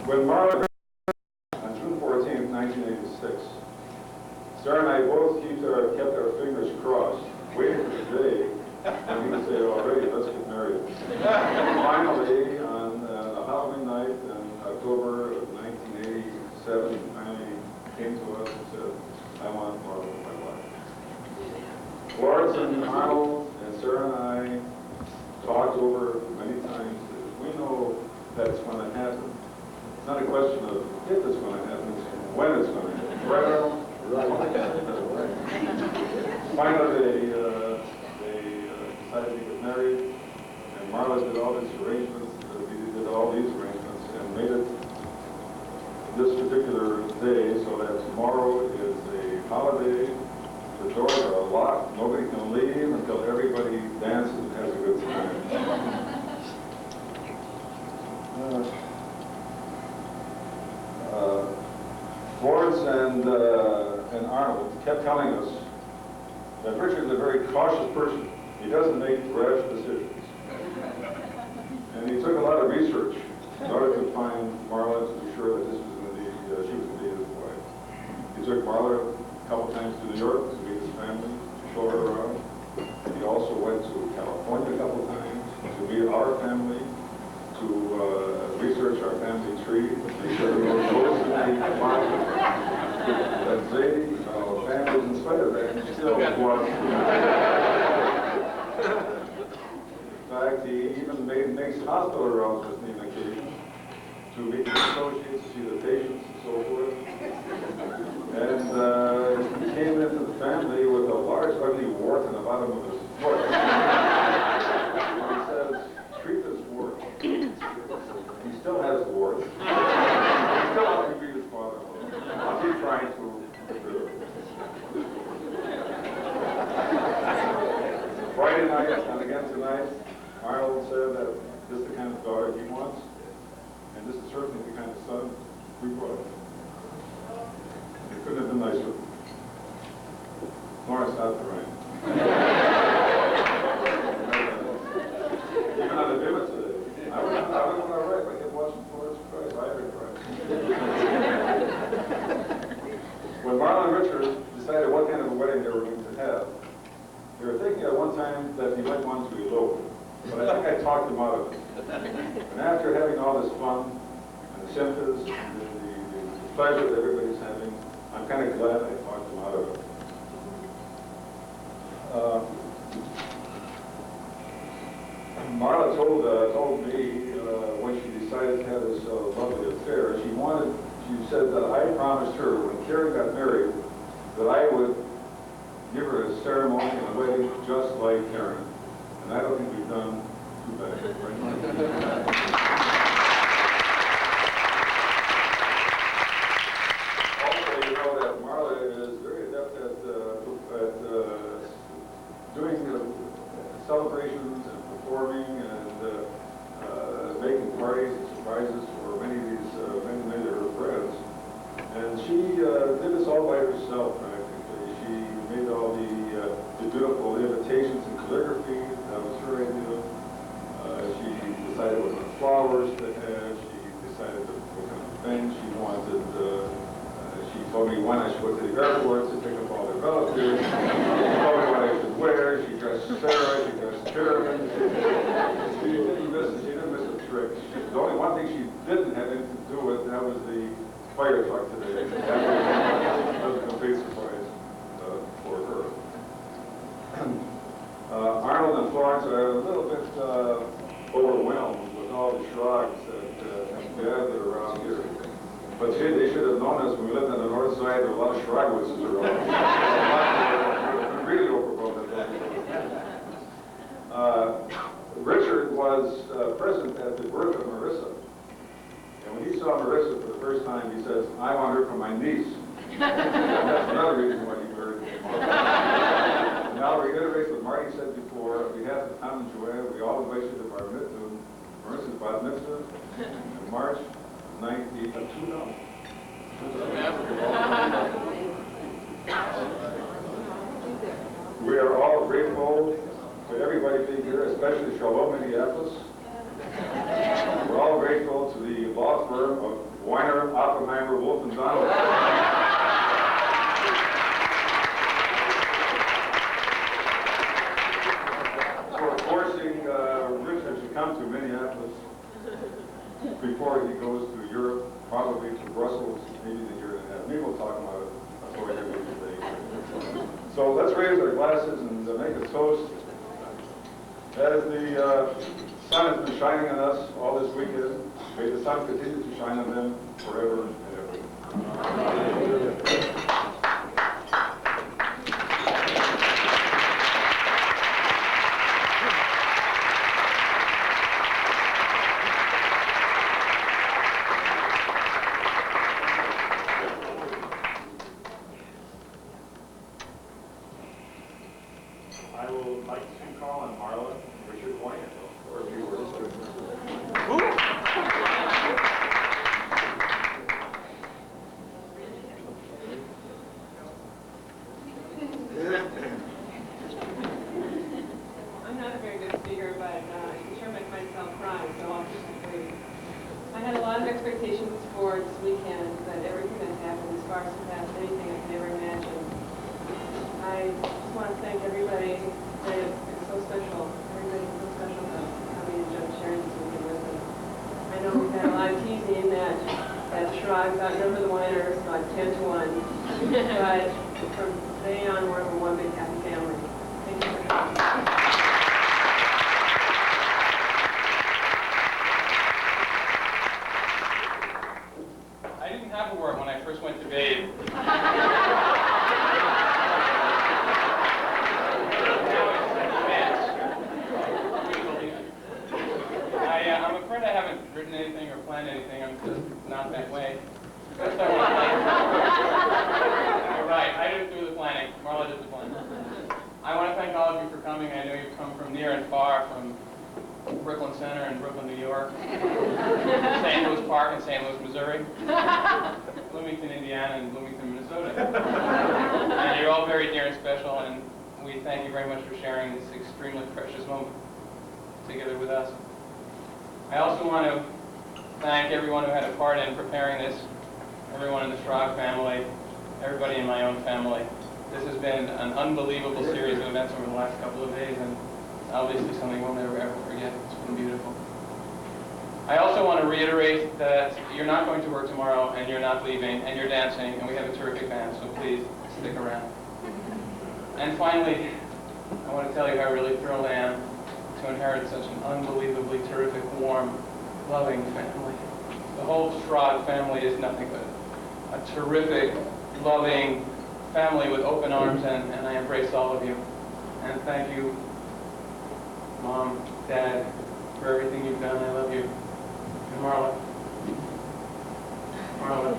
When Marla on June 14th, 1986, Sarah and I both kept our fingers crossed, waiting for the day when we could say, all right, let's get married. Finally, on a Halloween night in October of 1987, he finally came to us and said, I want Marla as my wife. Florence and Arnold and Sarah and I talked over many times that we know that it's going to happen. It's not a question of if it's going to happen, it's when it's going to happen. Right? Finally, they decided to get married, and Marla did all these arrangements, and made it this particular day so that tomorrow is a holiday. The doors are locked, nobody can leave until everybody dances and has a good time. Florence and Arnold kept telling us that Richard is a very cautious person. He doesn't make rash decisions. And he took a lot of research in order to find Marla to be sure that this was going to be, she was going to be his wife. He took Marla a couple times to New York to meet his family, to show her around. And he also went to California a couple times to meet our family, to research our family tree, make sure there were those in the line. That Zadie, families, in spite of that, still was. In fact, he even makes hospital rounds with me on occasion to meet the associates, to see the patients, and so forth. And he came into the family with a large, ugly wart on the bottom of his foot. And he says, treat this wart. He still has the wart. He still wants to be his father-in-law. I'll keep trying to. Friday night, and again tonight, Arnold said that this is the kind of daughter he wants, and this is certainly the kind of son we brought. It couldn't have been nicer. Lawrence, not the rain. Even on the vivid today, I was all right. I kept watching Florence Price. I had When Marla and Richard decided what kind of a wedding they were going to have, they were thinking at one time that they might want to elope, but I think I talked them out of it. And after having all this fun, and the symptoms, and the pleasure that everybody's having, I'm kind of glad I talked them out of it. Marla told me when she decided to have this lovely affair, she said that I promised her when Karen got married that I would give her a ceremony and a wedding just like Karen. And I don't think we've done too bad. Right? Also, you know that Marla is very adept at doing celebrations and performing and making parties and surprises for many of these, many of her friends. And she did this all by herself, practically. She made all the beautiful invitations and calligraphy. That was her idea. She decided what kind of flowers to have. She decided what kind of things she wanted. She told me when I should go to the airport to pick up all the relatives. She told me what I should wear. She dressed Sarah. She dressed Karen. She didn't miss a trick. The only one thing she didn't have anything to do with, that was the fire truck today. That was a complete surprise for her. Arnold and Florence are a little bit overwhelmed with all the shrugs that gathered around here. But they should have known us when we lived on the north side. There were a lot of shragwitches around. Really overwhelmed. Richard was present at the birth of Marissa. And when he saw Marissa for the first time, he says, I want her for my niece. And that's another reason why he married her. And I'll reiterate what Marty said before. On behalf of Tom and Joanne, we all invite you to Marissa's bat mitzvah in March 1992. We are all grateful to everybody being here, especially Shalom Minneapolis. We're all very grateful to the law firm of Weiner, Oppenheimer, Wolf, and Donald for forcing Richard to come to Minneapolis before he goes to Europe, probably to Brussels, maybe in a year and a half. Maybe we'll talk about it before we get today. So let's raise our glasses and make a toast. As the sun has been shining on us all this weekend, may the sun continue to shine on them forever and ever. I would like to call on Marla and Richard Weiner for a few words. I'm not a very good speaker, but I can sure make myself cry, so I'll just wait. I had a lot of expectations for this weekend, but everything that happened has far surpassed anything I could ever imagine. I just want to thank everybody. It's so special. Everybody's so special about coming and just sharing this weekend with us. I know we've had a lot of teasing that Shrug outnumber the Winers about 10-1, but from today on, we're one big happy family. Thank you for coming. I didn't have a word when I first went to bathe. I'm afraid I haven't written anything or planned anything. I'm just not that way. First I want to thank You're right, I didn't do the planning. Marla did the planning. I want to thank all of you for coming. I know you've come from near and far, from Brooklyn Center in Brooklyn, New York, St. Louis Park in St. Louis, Missouri, Bloomington, Indiana, and Bloomington, Minnesota. And you're all very dear and special, and we thank you very much for sharing this extremely precious moment together with us. I also want to thank everyone who had a part in preparing this, everyone in the Schrag family, everybody in my own family. This has been an unbelievable series of events over the last couple of days, and obviously something we'll never ever forget. It's been beautiful. I also want to reiterate that you're not going to work tomorrow, and you're not leaving, and you're dancing, and we have a terrific band, so please stick around. And finally, I want to tell you how really thrilled I am to inherit such an unbelievably terrific, warm, loving family. The whole Schrag family is nothing but a terrific, loving family with open arms, and I embrace all of you. And thank you, Mom, Dad, for everything you've done. I love you. And Marla. Marla.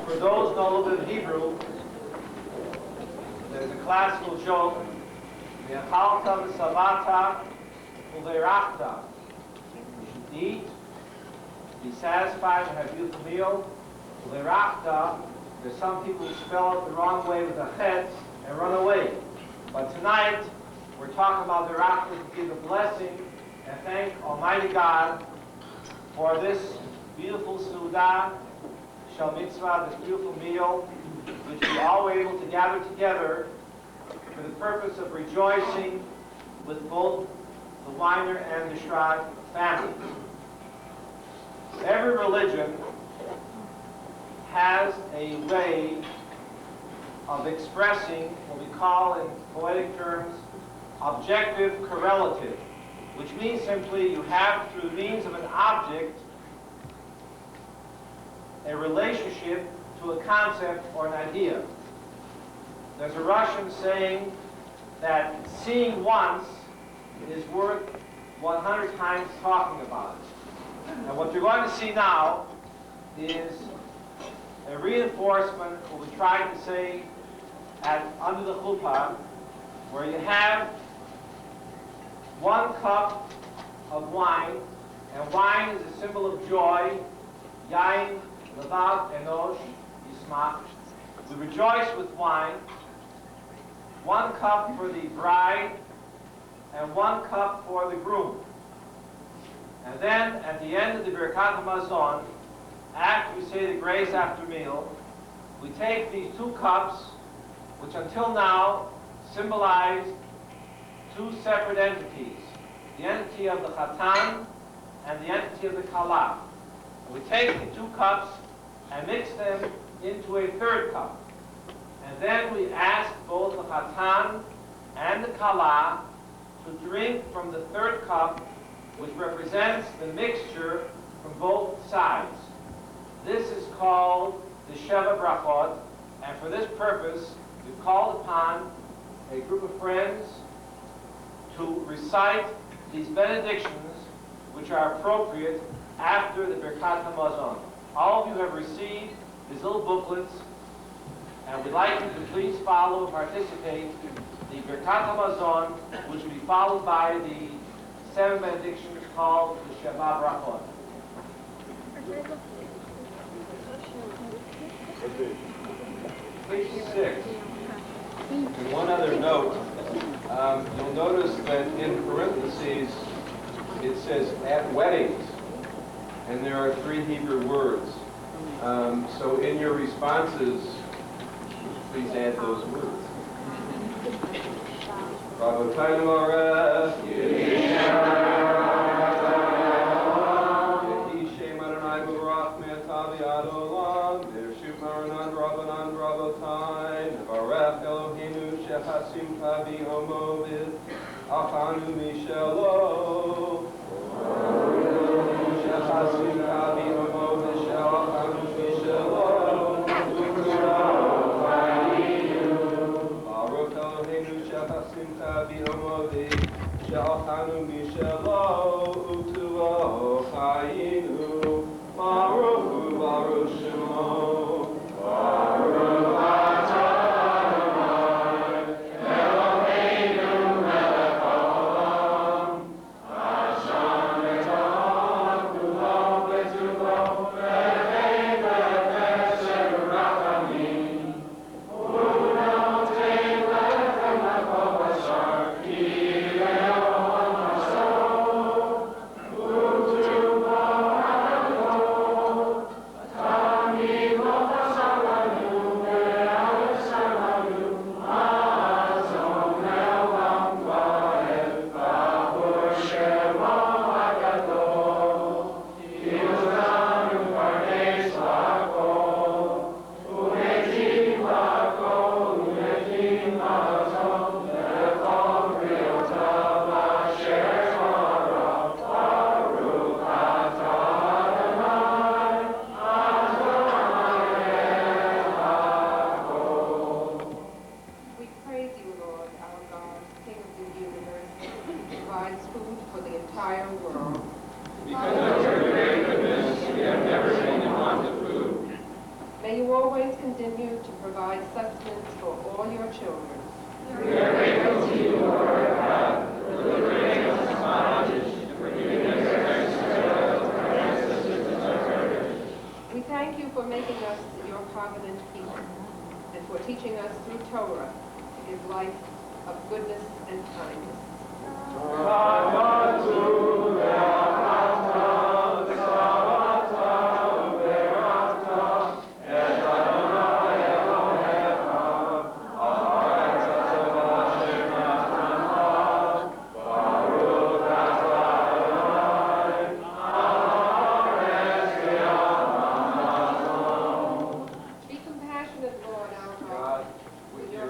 For those who know a little bit of Hebrew, there's a classical joke. V'achalta v'savata u've'rachta. You should eat, be satisfied, and have a beautiful meal. U've'rachta, there's some people who spell it the wrong way with a chet and run away. But tonight, we're talking about the Rachel to give a blessing and thank Almighty God for this beautiful Suda, Shal Mitzvah, this beautiful meal, which we all were able to gather together for the purpose of rejoicing with both the Weiner and the Shrag families. Every religion has a way of expressing what we call in poetic terms objective correlative, which means simply you have, through means of an object, a relationship to a concept or an idea. There's a Russian saying that seeing once is worth 100 times talking about it. And what you're going to see now is a reinforcement of what we tried to say under the chuppah, where you have 1 cup of wine, and wine is a symbol of joy. Yain, levav, enosh, yismach. We rejoice with wine. 1 cup for the bride, and 1 cup for the groom. And then, at the end of the Birkat HaMazon, after we say the grace after meal, we take these 2 cups, which until now symbolize 2 separate entities, the entity of the Chatan and the entity of the Kala. We take the 2 cups and mix them into a 3rd cup. And then we ask both the Chatan and the Kala to drink from the 3rd cup, which represents the mixture from both sides. This is called the Sheva Brachot, and for this purpose, we've called upon a group of friends to recite these benedictions, which are appropriate after the Birkat HaMazon. All of you have received these little booklets, and we'd like you to please follow and participate in the Birkat HaMazon, which will be followed by the 7 benedictions called the Sheva Brachot. Page 6. And one other note, you'll notice that in parentheses it says at weddings, and there are 3 Hebrew words. So in your responses, please add those words. Rabotayim Areh, Yehi Shem Adonai Baruch Me'atav Yad Olam, V'yeshuv Maranan Rabbanan Rabotayim, V'arech Eloheinu Shechasim Tavi Omovid, Achanu Mishelo. Shechasim Tavi Omovid, She'achanu Mishelo. Shechasim Tavi Omovid, She'achanu Mishelo. Utuvo Chayinu, Baruch Hu Baruch Shemo. Baruch and kindness. Be compassionate, Lord our God, with your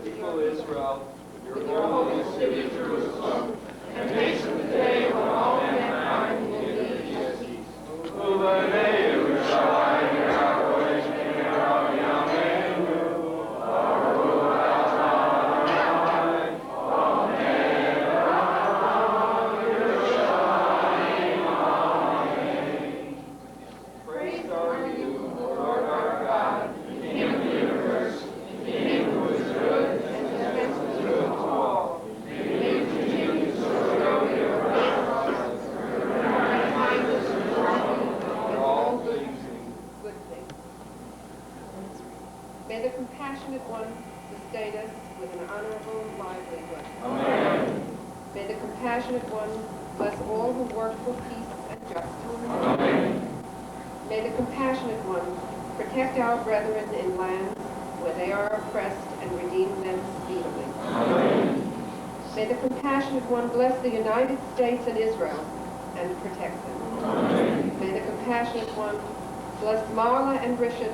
people Israel, with your holy city Jerusalem, and hasten the day when all mankind will be at peace. Praise are you, Lord our God, King of the universe, King who is good and dispenses good to all. May you continue to show your grace and kindness and mercy in all good things. May the compassionate one sustain us with an honorable livelihood. Amen. May the compassionate one bless all who work for peace and justice. Amen. May the compassionate one protect our brethren in lands where they are oppressed and redeem them speedily. Amen. May the compassionate one bless the United States and Israel and protect them. Amen. May the compassionate one bless Marla and Richard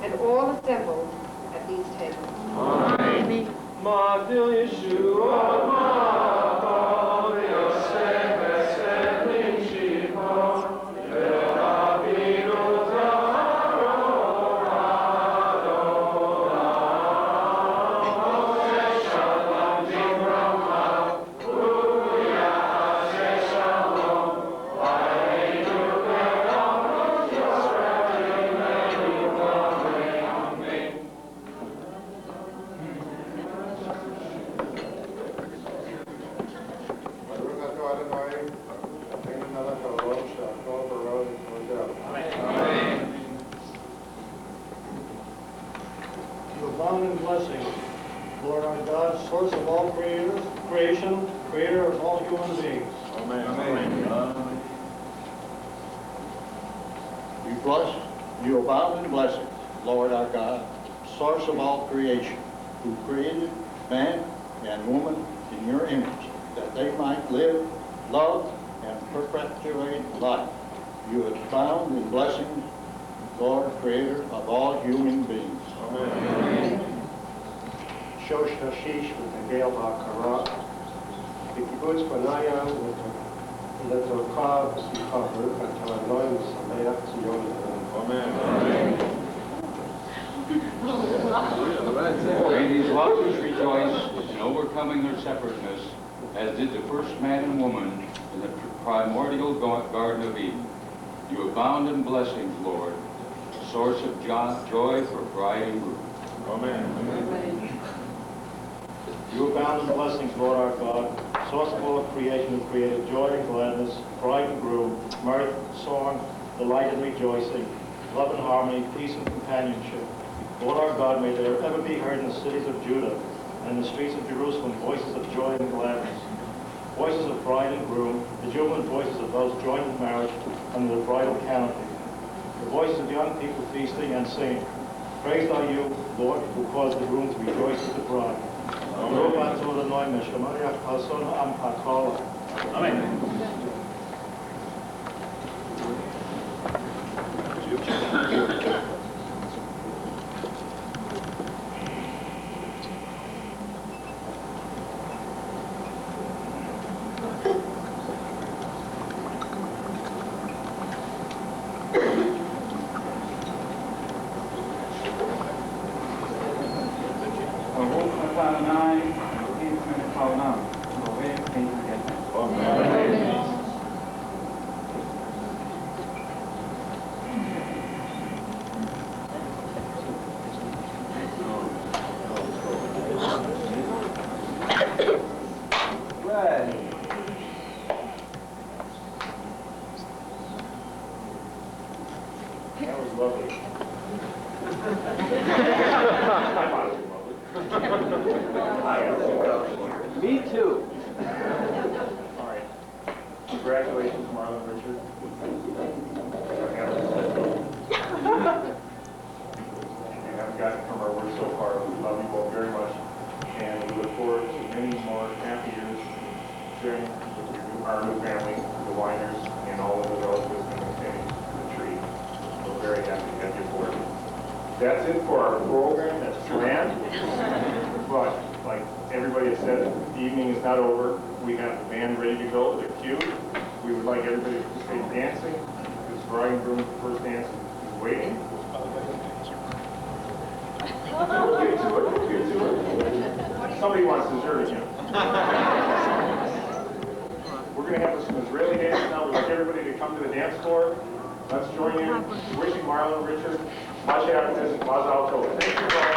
and all assembled at these tables. Amen. Matil Yeshua, Matil Yosef, Esed, Nishima, You abundant blessing, Lord our God, source of all creation, creator of all human beings. Amen. You abound in blessings, Lord our God, source of all creation, who created man and woman in your image, that they might live, love, and perpetuate life. You abound in blessings, Lord, creator of all human beings. Amen. Shosh Hashish with the Gael Ba'Kara, the Kibbutz Banaya with the Torkav, Sikhavu, and Talanoim, Sameach, Zion. Amen. May these lovers rejoice in overcoming their separateness, as did the first man and woman in the primordial Garden of Eden. You abound in blessings, Lord, source of joy for bride and groom. Amen. You abound in blessings, Lord our God, source of all creation, who created joy and gladness, bride and groom, mirth, song, delight and rejoicing, love and harmony, peace and companionship. Lord our God, may there ever be heard in the cities of Judah and in the streets of Jerusalem voices of joy and gladness, voices of bride and groom, the jubilant voices of those joined in marriage under the bridal canopy, the voices of young people feasting and singing. Praised are you, Lord, who caused the groom to rejoice with the bride. That was lovely. I thought it was lovely. Me too. All right. Congratulations, Marla and Richard. You haven't gotten from our work so far. We love you both very much, and we look forward to many more happy years sharing with our new family, the Winers, and all of the relatives and the family, the tree. We're very happy to have you aboard. That's it for our program that's planned. But like everybody has said, the evening is not over. We have the band ready to go, the cue. We would like everybody to participate in dancing. This bride and groom first dance is waiting. We'll get to it, we'll get to it. Somebody wants dessert again. We're going to have some Israeli dance now. We'd like everybody to come to the dance floor. Let's join in wishing Marla and Richard much happiness and Mazal Tov. Thank you all.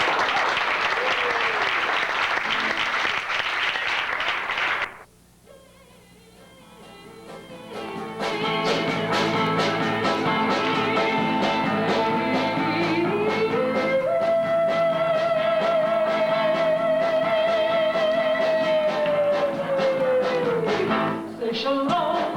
Shalom.